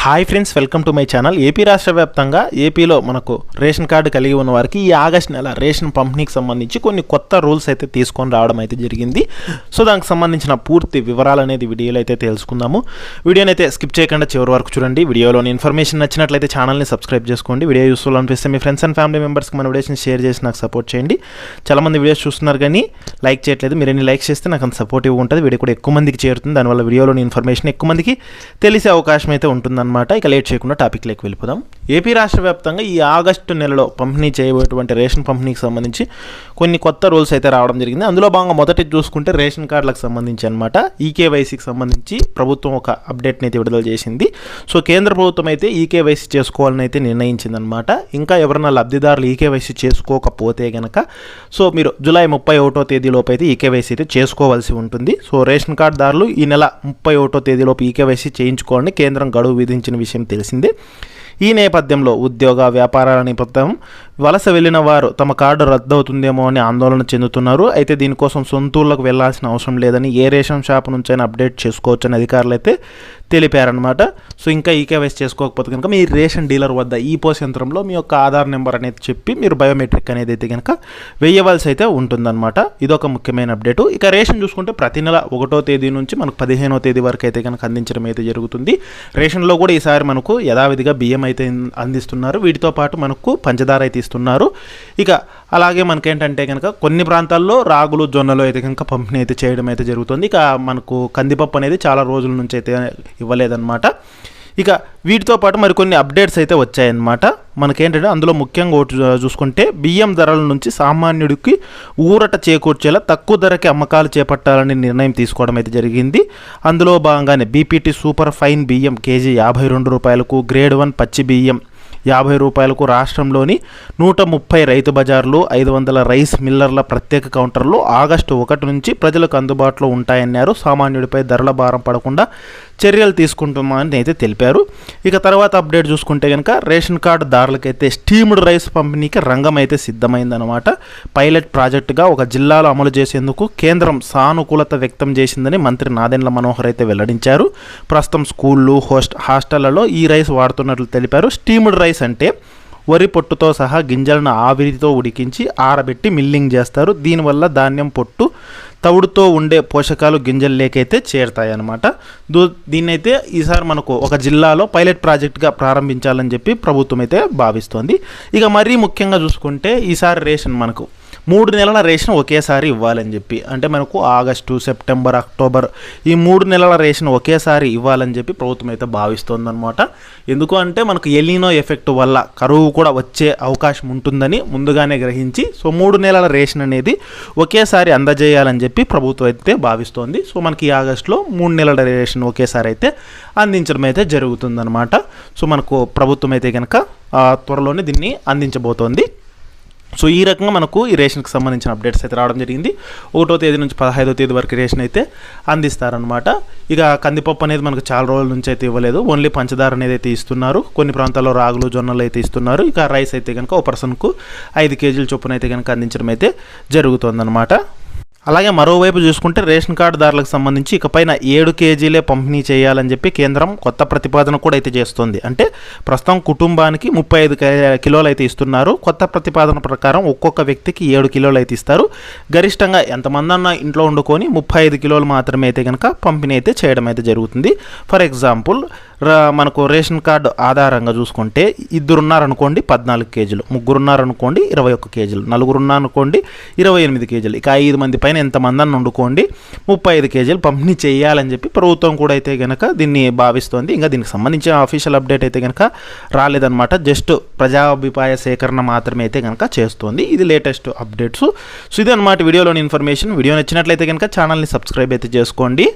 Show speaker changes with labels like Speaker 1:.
Speaker 1: Hi friends, welcome to my channel. AP రాష్ట్ర వ్యాప్తంగా ఏపీలో మనకు రేషన్ కార్డు కలిగి ఉన్న వారికి ఈ ఆగస్టు నెల రేషన్ పంపిణీకి సంబంధించి కొన్ని కొత్త రూల్స్ అయితే తీసుకొని రావడం అయితే జరిగింది. సో దానికి సంబంధించిన పూర్తి వివరాలు అనేది వీడియోలో అయితే తెలుసుకుందాము. వీడియోని అయితే స్కిప్ చేయకుండా చివరి వరకు చూడండి. వీడియోలోని ఇన్ఫర్మేషన్ నచ్చినట్లయితే ఛానల్ని సబ్స్క్రైబ్ చేసుకోండి. వీడియో యూస్ఫుల్ అనిపిస్తే మీ ఫ్రెండ్స్ అండ్ ఫ్యామిలీ మెంబర్స్కి మన వీడియోస్ని షేర్ చేసి నాకు సపోర్ట్ చేయండి. చాలామంది వీడియోస్ చూస్తున్నారు కానీ లైక్ చేయట్లేదు. మీరు ఎన్ని లైక్స్ చేస్తే నాకు అంత సపోర్టివ్ ఉంటుంది. వీడియో కూడా ఎక్కువ మందికి చేరుతుంది. దానివల్ల వీడియోలోని ఇన్ఫర్మేషన్ ఎక్కువ మందికి తెలిసే అవకాశం అయితే ఉంటుంది. ఇక లేట్ చేయకుండా టాపిక్లోకి వెళ్ళిపోదాం. ఏపీ రాష్ట్ర వ్యాప్తంగా ఈ ఆగస్టు నెలలో పంపిణీ చేయబోయేటువంటి రేషన్ పంపిణీకి సంబంధించి కొన్ని కొత్త రూల్స్ అయితే రావడం జరిగింది. అందులో భాగంగా మొదటి చూసుకుంటే రేషన్ కార్డులకు సంబంధించి అనమాట ఈకేవైసీకి సంబంధించి ప్రభుత్వం ఒక అప్డేట్ని అయితే విడుదల చేసింది. సో కేంద్ర ప్రభుత్వం అయితే ఈకేవైసీ చేసుకోవాలని అయితే నిర్ణయించిందనమాట. ఇంకా ఎవరైనా లబ్ధిదారులు ఈకేవైసీ చేసుకోకపోతే కనుక సో మీరు జూలై 31వ తేదీలోపు అయితే ఈకేవైసీ అయితే చేసుకోవాల్సి ఉంటుంది. సో రేషన్ కార్డుదారులు ఈ నెల 31వ తేదీలోపు ఈకేవైసీ చేయించుకోవాలని కేంద్రం గడువు విధించిన విషయం తెలిసిందే. ఈ నేపథ్యంలో ఉద్యోగ వ్యాపారాల నిమిత్తం వలస వెళ్లిన వారు తమ కార్డు రద్దవుతుందేమో అని ఆందోళన చెందుతున్నారు. అయితే దీనికోసం సొంతూళ్ళకు వెళ్లాల్సిన అవసరం లేదని ఏ రేషన్ షాప్ నుంచైనా అప్డేట్ చేసుకోవచ్చని అధికారులు అయితే తెలిపారనమాట. సో ఇంకా ఈకేవైసీ చేసుకోకపోతే కనుక మీ రేషన్ డీలర్ వద్ద ఈ పోస్ యంత్రంలో మీ యొక్క ఆధార్ నెంబర్ అనేది చెప్పి మీరు బయోమెట్రిక్ అనేది అయితే కనుక వేయవలసి అయితే ఉంటుందన్నమాట. ఇదొక ముఖ్యమైన అప్డేటు. ఇక రేషన్ చూసుకుంటే ప్రతి నెల 1వ తేదీ నుంచి మనకు 15వ తేదీ వరకు అయితే కనుక అందించడం అయితే జరుగుతుంది. రేషన్లో కూడా ఈసారి మనకు యథావిధిగా బియ్యం అయితే అందిస్తున్నారు. వీటితో పాటు మనకు పంచదార అయితే ఇస్తున్నారు. ఇక అలాగే మనకేంటంటే కనుక కొన్ని ప్రాంతాల్లో రాగులు జొన్నలు అయితే కనుక పంపిణీ అయితే చేయడం అయితే జరుగుతుంది. ఇక మనకు కందిపప్పు అనేది చాలా రోజుల నుంచి అయితే ఇవ్వలేదన్నమాట. ఇక వీటితో పాటు మరికొన్ని అప్డేట్స్ అయితే వచ్చాయన్నమాట. మనకేంటంటే అందులో ముఖ్యంగా ఒకటి చూసుకుంటే బియ్యం ధరల నుంచి సామాన్యుడికి ఊరట చేకూర్చేలా తక్కువ ధరకి అమ్మకాలు చేపట్టాలని నిర్ణయం తీసుకోవడం అయితే జరిగింది. అందులో భాగంగానే బీపీటీ సూపర్ ఫైన్ బియ్యం కేజీ 52 రూపాయలకు, గ్రేడ్ 1 పచ్చి బియ్యం 50 రూపాయలకు రాష్ట్రంలోని 130 రైతు బజార్లు 500 రైస్ మిల్లర్ల ప్రత్యేక కౌంటర్లు ఆగస్టు 1 నుంచి ప్రజలకు అందుబాటులో ఉంటాయన్నారు. సామాన్యుడిపై ధరల భారం పడకుండా చర్యలు తీసుకుంటామని అయితే తెలిపారు. ఇక తర్వాత అప్డేట్ చూసుకుంటే కనుక రేషన్ కార్డు దారులకైతే స్టీమ్డ్ రైస్ పంపిణీకి రంగం అయితే సిద్ధమైందనమాట. పైలట్ ప్రాజెక్టుగా ఒక జిల్లాలో అమలు చేసేందుకు కేంద్రం సానుకూలత వ్యక్తం చేసిందని మంత్రి నాదెండ్ల మనోహర్ అయితే వెల్లడించారు. ప్రస్తుతం స్కూళ్ళు హాస్టళ్లలో ఈ రైస్ వాడుతున్నట్లు తెలిపారు. స్టీమ్డ్ రైస్ అంటే వరి పొట్టుతో సహా గింజలను ఆవిరితో ఉడికించి ఆరబెట్టి మిల్లింగ్ చేస్తారు. దీనివల్ల ధాన్యం పొట్టు తవుడుతో ఉండే పోషకాలు గింజల్లోకైతే చేరుతాయి అన్నమాట. దీన్నైతే ఈసారి మనకు ఒక జిల్లాలో పైలట్ ప్రాజెక్ట్గా ప్రారంభించాలని చెప్పి ప్రభుత్వం అయితే భావిస్తోంది. ఇక మరీ ముఖ్యంగా చూసుకుంటే ఈసారి రేషన్ మనకు 3 నెలల రేషన్ ఒకేసారి ఇవ్వాలని చెప్పి, అంటే మనకు ఆగస్టు, సెప్టెంబర్, అక్టోబర్ ఈ 3 నెలల రేషన్ ఒకేసారి ఇవ్వాలని చెప్పి ప్రభుత్వం అయితే భావిస్తోందన్నమాట. ఎందుకు అంటే మనకు ఎల్నినో ఎఫెక్ట్ వల్ల కరువు కూడా వచ్చే అవకాశం ఉంటుందని ముందుగానే గ్రహించి సో 3 నెలల రేషన్ అనేది ఒకేసారి అందజేయాలని చెప్పి ప్రభుత్వం అయితే భావిస్తోంది. సో మనకి ఈ ఆగస్టులో 3 నెలల రేషన్ ఒకేసారి అయితే అందించడం అయితే జరుగుతుందన్నమాట. సో మనకు ప్రభుత్వం అయితే కనుక త్వరలోనే దీన్ని అందించబోతోంది. సో ఈ రకంగా మనకు ఈ రేషన్కి సంబంధించిన అప్డేట్స్ అయితే రావడం జరిగింది. 1వ తేదీ నుంచి 15వ తేదీ వరకు రేషన్ అయితే అందిస్తారనమాట. ఇక కందిపప్పు అనేది మనకు చాలా రోజుల నుంచి అయితే ఇవ్వలేదు. ఓన్లీ పంచదార అనేది అయితే ఇస్తున్నారు. కొన్ని ప్రాంతాల్లో రాగులు జొన్నలు అయితే ఇస్తున్నారు. ఇక రైస్ అయితే కనుక ఒక పర్సన్కు 5 కేజీల చొప్పున అయితే కనుక అందించడం అయితే జరుగుతుందన్నమాట. అలాగే మరోవైపు చూసుకుంటే రేషన్ కార్డుదారులకు సంబంధించి ఇకపైన 7 కేజీలే పంపిణీ చేయాలని చెప్పి కేంద్రం కొత్త ప్రతిపాదన కూడా అయితే చేస్తుంది. అంటే ప్రస్తుతం కుటుంబానికి 35 కిలోలు అయితే ఇస్తున్నారు. కొత్త ప్రతిపాదన ప్రకారం ఒక్కొక్క వ్యక్తికి 7 కిలోలు అయితే ఇస్తారు. గరిష్టంగా ఎంతమంది అన్న ఇంట్లో వండుకొని 35 కిలోలు మాత్రమే అయితే కనుక పంపిణీ అయితే చేయడం అయితే జరుగుతుంది. ఫర్ ఎగ్జాంపుల్ మనకు రేషన్ కార్డు ఆధారంగా చూసుకుంటే 2 ఉన్నారనుకోండి 14 కేజీలు, 3 ఉన్నారనుకోండి 21 కేజీలు, 4 ఉన్నారనుకోండి 28 కేజీలు, ఇక 5 మంది పైన ఎంతమంది అని వండుకోండి 35 కేజీలు పంపిణీ చేయాలని చెప్పి ప్రభుత్వం కూడా అయితే కనుక దీన్ని భావిస్తోంది. ఇంకా దీనికి సంబంధించిన అఫీషియల్ అప్డేట్ అయితే కనుక రాలేదన్నమాట. జస్ట్ ప్రజాభిప్రాయ సేకరణ మాత్రమే అయితే కనుక చేస్తోంది. ఇది లేటెస్ట్ అప్డేట్స్. సో ఇది అన్నమాట వీడియోలోని ఇన్ఫర్మేషన్. వీడియో నచ్చినట్లయితే కనుక ఛానల్ని సబ్స్క్రైబ్ అయితే చేసుకోండి.